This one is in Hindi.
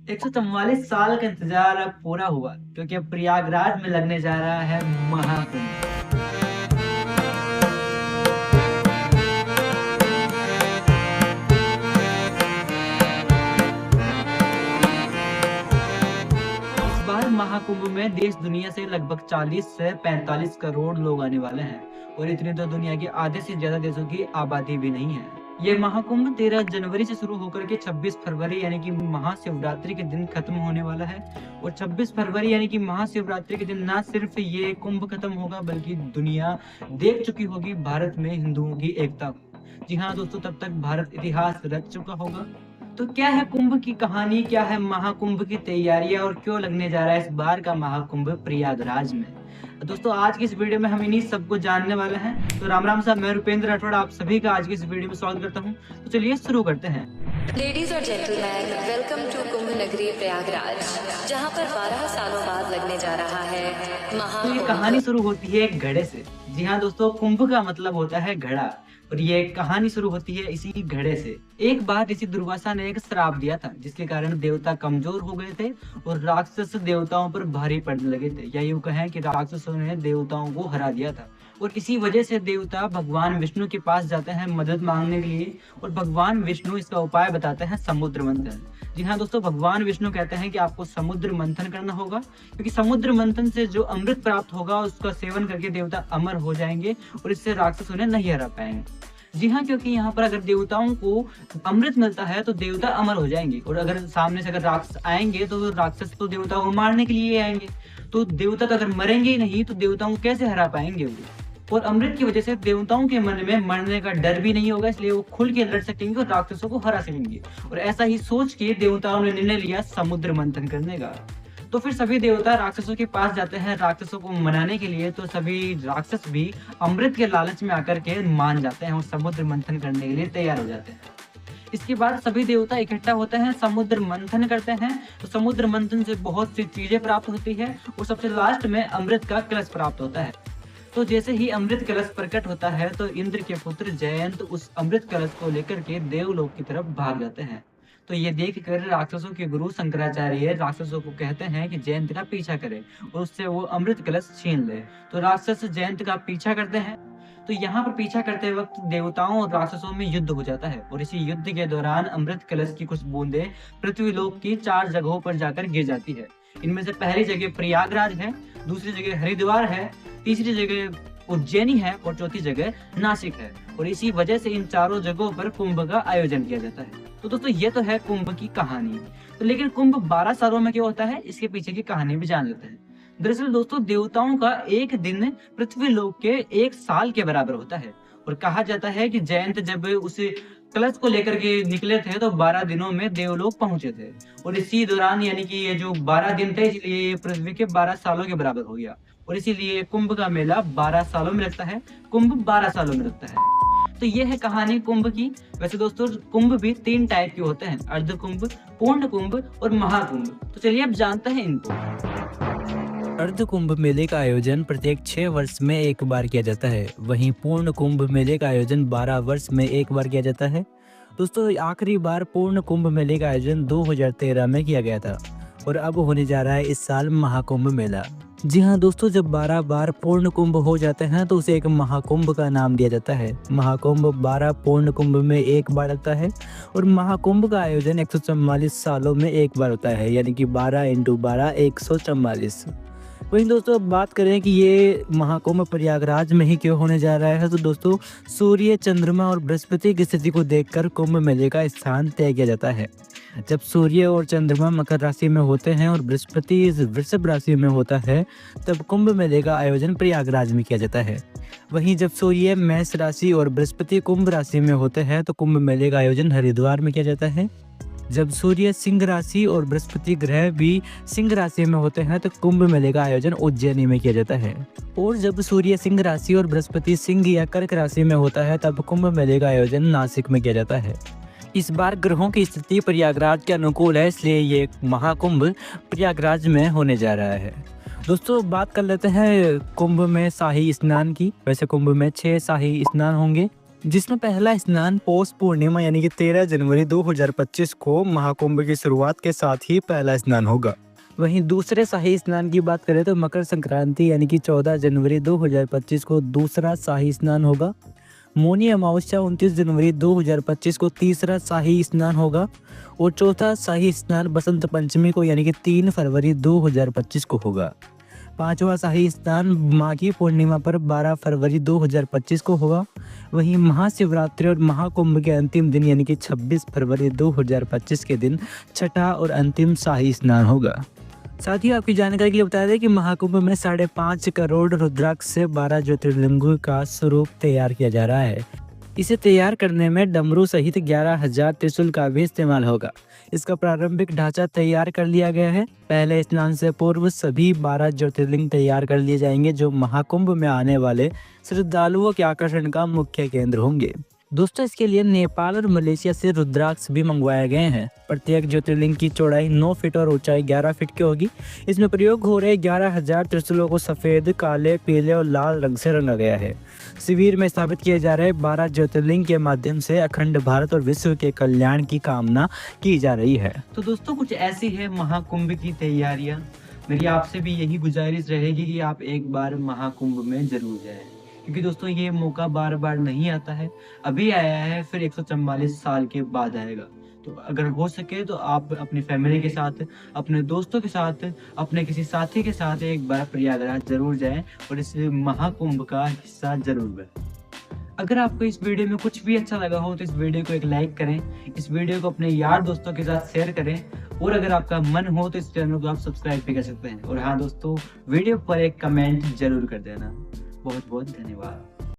144 साल का इंतजार अब पूरा हुआ क्योंकि अब प्रयागराज में लगने जा रहा है महाकुंभ। इस बार महाकुंभ में देश दुनिया से लगभग 40 से 45 करोड़ लोग आने वाले हैं और इतनी तो दुनिया के आधे से ज्यादा देशों की आबादी भी नहीं है। ये महाकुंभ 13 जनवरी से शुरू होकर के 26 फरवरी यानी कि महाशिवरात्रि के दिन खत्म होने वाला है। और 26 फरवरी यानी कि महाशिवरात्रि के दिन ना सिर्फ ये कुंभ खत्म होगा बल्कि दुनिया देख चुकी होगी भारत में हिंदुओं की एकता को। जी हाँ दोस्तों, तब तक भारत इतिहास रच चुका होगा। तो क्या है कुंभ की कहानी, क्या है महाकुंभ की तैयारियां और क्यों लगने जा रहा है इस बार का महाकुंभ प्रयागराज में। दोस्तों आज की इस वीडियो में हम इन्हीं सबको जानने वाले हैं। तो राम राम साहब, मैं रुपेंद्र राठौड़ आप सभी का आज की इस वीडियो में स्वागत करता हूं। तो चलिए शुरू करते हैं। लेडीज और जेंटलमैन, वेलकम टू कुंभ नगरी प्रयागराज, जहां पर 12 सालों बाद लगने जा रहा है तो महाकुंभ। ये कहानी शुरू होती है एक घड़े से। जी हाँ दोस्तों, कुंभ का मतलब होता है घड़ा और ये कहानी शुरू होती है इसी घड़े से। एक बार ऋषि दुर्वासा ने एक श्राप दिया था जिसके कारण देवता कमजोर हो गए थे और राक्षस देवताओं पर भारी पड़ने लगे थे, या यूं कहें कि राक्षसों ने देवताओं को हरा दिया था। और इसी वजह से देवता भगवान विष्णु के पास जाते हैं मदद मांगने के लिए और भगवान विष्णु इसका उपाय बताते हैं समुद्र मंथन। जी हाँ दोस्तों, भगवान विष्णु कहते हैं कि आपको समुद्र मंथन करना होगा क्योंकि समुद्र मंथन से जो अमृत प्राप्त होगा उसका सेवन करके देवता अमर हो जाएंगे और इससे राक्षस उन्हें नहीं हरा पाएंगे। जी हाँ, क्योंकि यहाँ पर अगर देवताओं को अमृत मिलता है तो देवता अमर हो जाएंगे और अगर सामने से अगर राक्षस आएंगे तो राक्षस तो देवताओं को मारने के लिए आएंगे। तो देवता तो अगर मरेंगे ही नहीं तो देवताओं को कैसे हरा पाएंगे वो। और अमृत की वजह से देवताओं के मन में मरने का डर भी नहीं होगा, इसलिए वो खुल के लड़ सकेंगे और राक्षसों को हरा सकेंगे। और ऐसा ही सोच के देवताओं ने निर्णय लिया समुद्र मंथन करने का। तो फिर सभी देवता राक्षसों के पास जाते हैं राक्षसों को मनाने के लिए। तो सभी राक्षस भी अमृत के लालच में आकर के मान जाते हैं और समुद्र मंथन करने के लिए तैयार हो जाते हैं। इसके बाद सभी देवता इकट्ठा होते हैं, समुद्र मंथन करते हैं। तो समुद्र मंथन से बहुत सी चीजें प्राप्त होती है और सबसे लास्ट में अमृत का कलश प्राप्त होता है। तो जैसे ही अमृत कलश प्रकट होता है तो इंद्र के पुत्र जयंत उस अमृत कलश को लेकर के देवलोक की तरफ भाग जाते हैं। तो ये देखकर राक्षसों के गुरु शंकराचार्य राक्षसों को कहते हैं कि जयंत का पीछा करे और उससे वो अमृत कलश छीन ले। तो राक्षस जयंत का पीछा करते हैं। तो यहाँ पर पीछा करते वक्त देवताओं और राक्षसों में युद्ध हो जाता है और इसी युद्ध के दौरान अमृत कलश की कुछ बूंदें पृथ्वीलोक की 4 जगहों पर जाकर गिर जाती है। इनमें से पहली जगह प्रयागराज है, दूसरी जगह हरिद्वार है, तीसरी जगह उज्जैनी है और चौथी जगह नासिक है। और इसी वजह से इन चारों जगहों पर कुंभ का आयोजन किया जाता है। तो दोस्तों ये तो है कुंभ की कहानी। तो लेकिन कुंभ 12 सालों में क्यों होता है, इसके पीछे की कहानी भी जान लेते हैं। दरअसल दोस्तों देवताओं का एक दिन पृथ्वी लोक के 1 साल के बराबर होता है। और कहा जाता है कि जयंत जब उस कलश को लेकर के निकले थे तो 12 दिनों में देवलोक पहुंचे थे। और इसी दौरान यानी कि ये जो 12 दिन थे इसलिए ये पृथ्वी के 12 सालों के बराबर हो गया। और इसीलिए कुंभ का मेला 12 सालों में लगता है, कुंभ 12 सालों में लगता है। तो ये है कहानी कुंभ की। वैसे दोस्तों कुंभ भी 3 टाइप के होते हैं, अर्ध कुंभ, पूर्ण कुंभ और महाकुंभ। तो चलिए अब जानते हैं इनको। अर्ध कुंभ मेले का आयोजन प्रत्येक 6 वर्ष में एक बार किया जाता है। वहीं पूर्ण कुंभ मेले का आयोजन 12 वर्ष में एक बार किया जाता है। दोस्तों आखिरी बार पूर्ण कुंभ मेले का आयोजन 2013 में किया गया था और अब होने जा रहा है इस साल महाकुंभ मेला। जी हाँ दोस्तों, जब 12 बार पूर्ण कुंभ हो जाते हैं तो उसे एक महाकुंभ का नाम दिया जाता है। महाकुंभ 12 पूर्ण कुंभ में एक बार लगता है और महाकुंभ का आयोजन 144 सालों में एक बार होता है, यानी कि 12 × 12 144। वहीं दोस्तों अब बात करें कि ये महाकुंभ प्रयागराज में ही क्यों होने जा रहा है, तो दोस्तों सूर्य, चंद्रमा और बृहस्पति की स्थिति को देखकर कुंभ मेले का स्थान तय किया जाता है। जब सूर्य और चंद्रमा मकर राशि में होते हैं और बृहस्पति वृषभ राशि में होता है तब कुंभ मेले का आयोजन प्रयागराज में किया जाता है। वहीं जब सूर्य मेष राशि और बृहस्पति कुंभ राशि में होते हैं तो कुंभ मेले का आयोजन हरिद्वार में किया जाता है। जब सूर्य सिंह राशि और बृहस्पति ग्रह भी सिंह राशि में होते हैं तो कुंभ मेले का आयोजन उज्जैनी में किया जाता है। और जब सूर्य सिंह राशि और बृहस्पति सिंह या कर्क राशि में होता है तब कुंभ मेले का आयोजन नासिक में किया जाता है। इस बार ग्रहों की स्थिति प्रयागराज के अनुकूल है, इसलिए ये महाकुंभ प्रयागराज में होने जा रहा है। दोस्तों बात कर लेते हैं कुंभ में शाही स्नान की। वैसे कुंभ में 6 शाही स्नान होंगे। जिसमें पहला स्नान पौष पूर्णिमा यानी कि 13 जनवरी 2025 को महाकुंभ की शुरुआत के साथ ही पहला स्नान होगा। वहीं दूसरे शाही स्नान की बात करें तो मकर संक्रांति यानी कि 14 जनवरी 2025 को दूसरा शाही स्नान होगा। मौनी अमावस्या 29 जनवरी 2025 को तीसरा शाही स्नान होगा और चौथा शाही स्नान बसंत पंचमी को यानी कि 3 फरवरी 2025 को होगा। पांचवा शाही स्नान माघी पूर्णिमा पर 12 फरवरी 2025 को होगा। वहीं महाशिवरात्रि और महाकुंभ के अंतिम दिन यानी कि 26 फरवरी 2025 के दिन छठा और अंतिम शाही स्नान होगा। साथ ही आपकी जानकारी के लिए बता दें कि महाकुंभ में 5.5 करोड़ रुद्राक्ष से 12 ज्योतिर्लिंगों का स्वरूप तैयार किया जा रहा है। इसे तैयार करने में डमरू सहित 11,000 त्रिशूल का भी इस्तेमाल होगा। इसका प्रारंभिक ढांचा तैयार कर लिया गया है। पहले स्नान से पूर्व सभी 12 ज्योतिर्लिंग तैयार कर लिए जाएंगे जो महाकुंभ में आने वाले श्रद्धालुओं के आकर्षण का मुख्य केंद्र होंगे। दोस्तों, इसके लिए नेपाल और मलेशिया से रुद्राक्ष भी मंगवाए गए हैं। प्रत्येक ज्योतिर्लिंग की चौड़ाई 9 फीट और ऊंचाई 11 फीट की होगी। इसमें प्रयोग हो रहे 11,000 त्रिशूलों को सफेद, काले, पीले और लाल रंग से रंगा गया है। शिविर में स्थापित किए जा रहे 12 ज्योतिर्लिंग के माध्यम से अखंड भारत और विश्व के कल्याण की कामना की जा रही है। तो दोस्तों, कुछ ऐसी है महाकुंभ की तैयारियां। मेरी आपसे भी यही गुजारिश रहेगी कि आप एक बार महाकुंभ में जरूर जाएं, क्योंकि दोस्तों ये मौका बार बार नहीं आता है। अभी आया है, फिर 144 साल के बाद आएगा। तो अगर हो सके तो आप अपनी फैमिली के साथ, अपने दोस्तों के साथ, अपने किसी साथी के साथ एक बार प्रयागराज जरूर जाएं और इस महाकुंभ का हिस्सा जरूर बनें। अगर आपको इस वीडियो में कुछ भी अच्छा लगा हो तो इस वीडियो को एक लाइक करें, इस वीडियो को अपने यार दोस्तों के साथ शेयर करें और अगर आपका मन हो तो इस चैनल को आप सब्सक्राइब भी कर सकते हैं। और हाँ दोस्तों, वीडियो पर एक कमेंट जरूर कर देना। बहुत बहुत धन्यवाद।